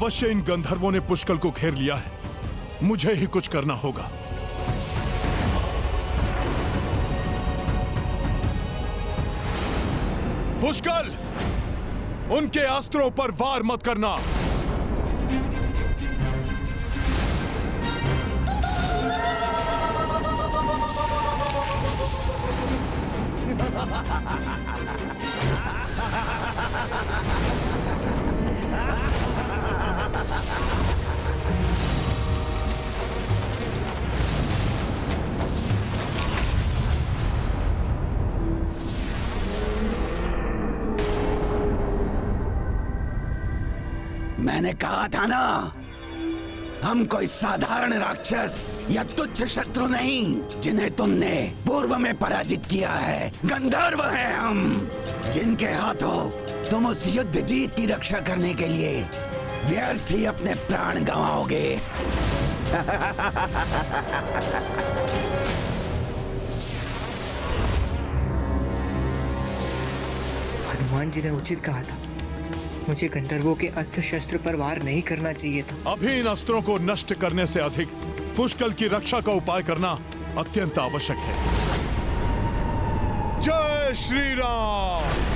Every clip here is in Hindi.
अवश्य इन गंधर्वों ने पुष्कल को घेर लिया है। मुझे ही कुछ करना होगा। पुष्कल, उनके अस्त्रों पर वार मत करना। मैंने कहा था ना, हम कोई साधारण राक्षस या तुच्छ शत्रु नहीं जिन्हें तुमने पूर्व में पराजित किया है। गंधर्व हैं हम, जिनके हाथों तुम उस युद्ध जीत की रक्षा करने के लिए व्यर्थ ही अपने प्राण गंवाओगे। हनुमान जी ने उचित कहा था, मुझे गंधर्वों के अस्त्र शस्त्र पर वार नहीं करना चाहिए था। अभी इन अस्त्रों को नष्ट करने से अधिक पुष्कल की रक्षा का उपाय करना अत्यंत आवश्यक है। जय श्री राम।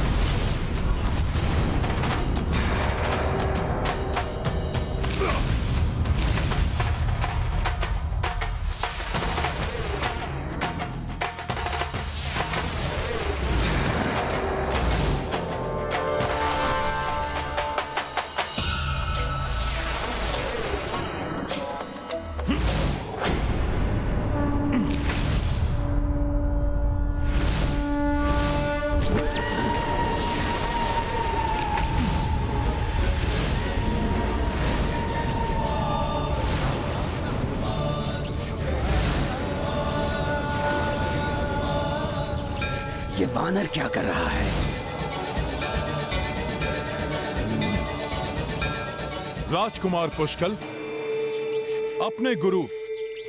ये वानर क्या कर रहा है? राजकुमार पुष्कल, अपने गुरु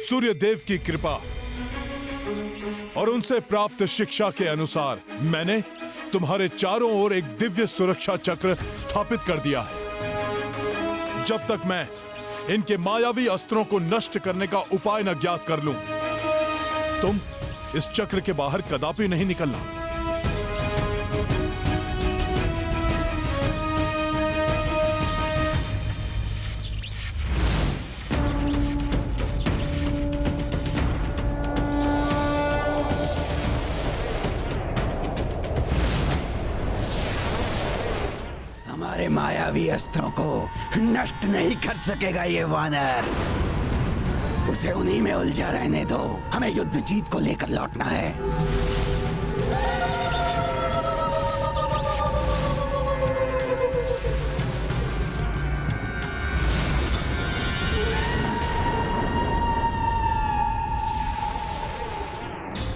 सूर्यदेव की कृपा और उनसे प्राप्त शिक्षा के अनुसार मैंने तुम्हारे चारों ओर एक दिव्य सुरक्षा चक्र स्थापित कर दिया है। जब तक मैं इनके मायावी अस्त्रों को नष्ट करने का उपाय न ज्ञात कर लूं, तुम इस चक्र के बाहर कदापि नहीं निकलना। हमारे मायावी अस्त्रों को नष्ट नहीं कर सकेगा ये वानर। उसे उन्हीं में उलझा रहने दो। हमें युद्ध जीत को लेकर लौटना है।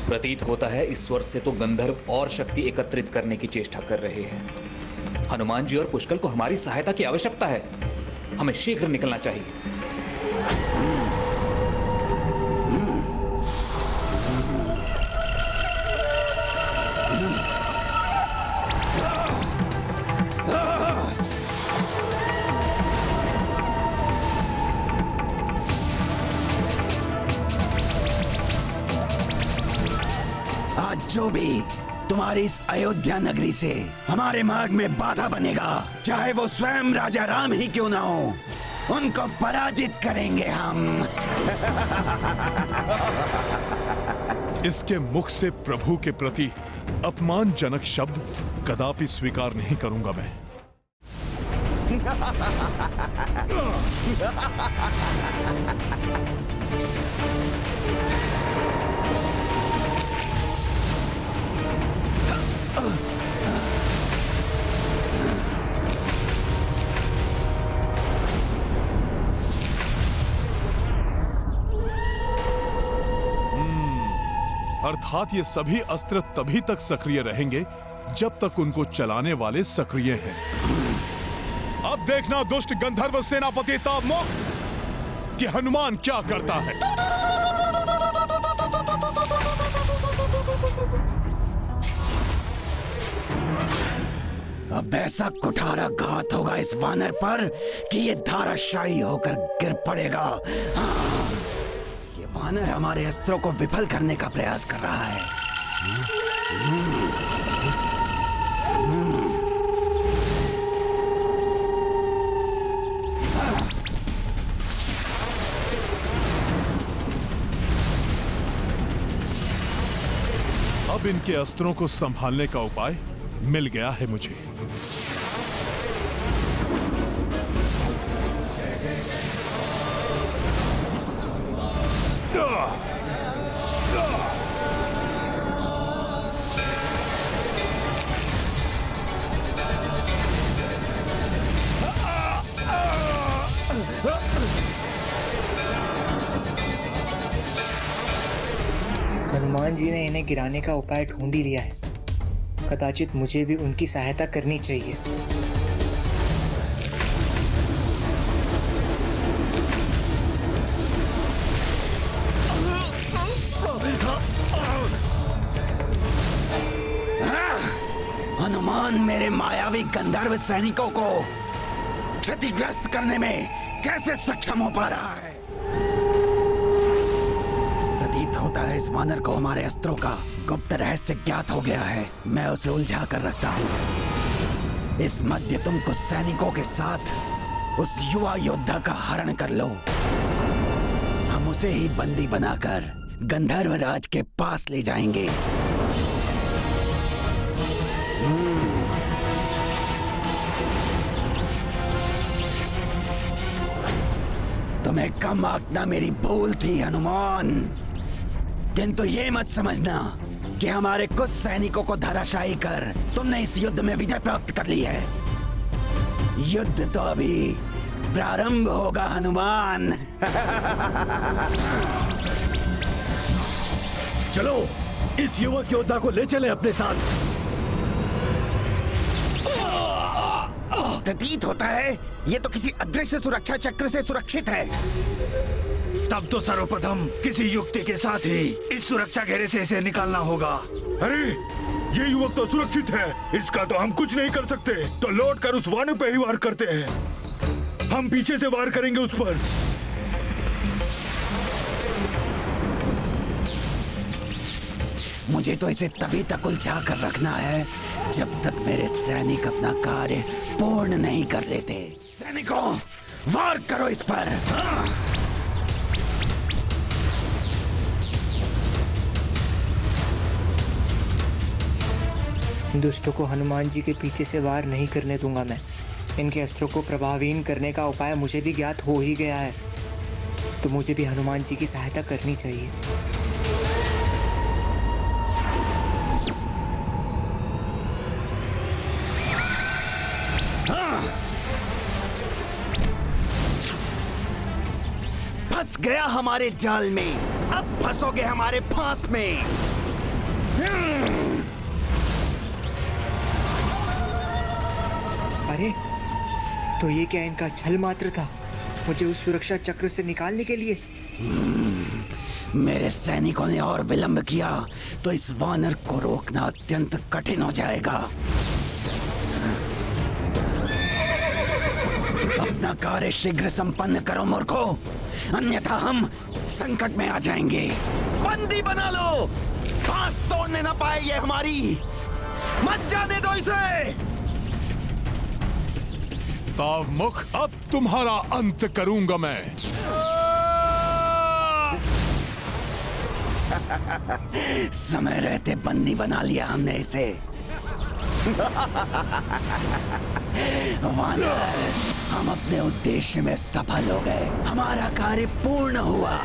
प्रतीत होता है इस स्वर से तो गंधर्व और शक्ति एकत्रित करने की चेष्टा कर रहे हैं। हनुमान जी और पुष्कल को हमारी सहायता की आवश्यकता है। हमें शीघ्र निकलना चाहिए। आज जो भी तुम्हारी इस अयोध्या नगरी से हमारे मार्ग में बाधा बनेगा, चाहे वो स्वयं राजा राम ही क्यों ना हो, उनको पराजित करेंगे हम। इसके मुख से प्रभु के प्रति अपमानजनक शब्द कदापि स्वीकार नहीं करूंगा मैं। अर्थात ये सभी अस्त्र तभी तक सक्रिय रहेंगे जब तक उनको चलाने वाले सक्रिय हैं। अब देखना दुष्ट गंधर्व सेनापति तावमुख कि हनुमान क्या करता है। अब ऐसा कुठारा घात होगा इस वानर पर कि ये धाराशायी होकर गिर पड़ेगा। हाँ, ये वानर हमारे अस्त्रों को विफल करने का प्रयास कर रहा है। अब इनके अस्त्रों को संभालने का उपाय मिल गया है मुझे। हनुमान जी ने इन्हें गिराने का उपाय ढूंढ ही लिया है। कदाचित मुझे भी उनकी सहायता करनी चाहिए। हनुमान मेरे मायावी गंधर्व सैनिकों को क्षतिग्रस्त करने में कैसे सक्षम हो पा रहा है? प्रतीत होता है इस वानर को हमारे अस्त्रों का गुप्त रहस्य ज्ञात हो गया है। मैं उसे उलझा कर रखता हूँ। इस मध्य तुम कुछ सैनिकों के साथ उस युवा योद्धा का हरण कर लो। हम उसे ही बंदी बनाकर गंधर्व राज के पास ले जाएंगे। तुम्हें कम आंकना मेरी भूल थी हनुमान, किंतु ये मत समझना कि हमारे कुछ सैनिकों को धराशायी कर तुमने इस युद्ध में विजय प्राप्त कर ली है। युद्ध तो अभी प्रारंभ होगा हनुमान। चलो इस युवक योद्धा को ले चले अपने साथ। प्रतीत होता है ये तो किसी अदृश्य सुरक्षा चक्र से सुरक्षित है। तब तो सर्वप्रथम किसी युक्ति के साथ ही इस सुरक्षा घेरे से इसे निकालना होगा। अरे ये युवक तो सुरक्षित है, इसका तो हम कुछ नहीं कर सकते। तो लौटकर उस वानर पे ही वार करते हैं। हम पीछे से वार करेंगे उस पर। मुझे तो इसे तभी तक उलझा कर रखना है जब तक मेरे सैनिक अपना कार्य पूर्ण नहीं कर लेते। सैनिकों, वार करो इस पर। दुष्टों को हनुमान जी के पीछे से वार नहीं करने दूंगा मैं। इनके अस्त्रों को प्रभावहीन करने का उपाय मुझे भी ज्ञात हो ही गया है, तो मुझे भी हनुमान जी की सहायता करनी चाहिए। फंस गया हमारे जाल में, अब फंसोगे हमारे फांस में। अरे तो ये क्या इनका छल मात्र था, मुझे उस सुरक्षा चक्र से निकालने के लिए? मेरे सैनिकों ने और विलंब किया तो इस वानर को रोकना अत्यंत कठिन हो जाएगा। अपना कार्य शीघ्र संपन्न करो मूर्खों, अन्यथा हम संकट में आ जाएंगे। बंदी बना लो, फांस तोड़ने न पाए ये हमारी। मत जाने दो इसे। तावमुख, अब तुम्हारा अंत करूंगा मैं। समय रहते बंदी बना लिया हमने इसे। वानर, हम अपने उद्देश्य में सफल हो गए। हमारा कार्य पूर्ण हुआ।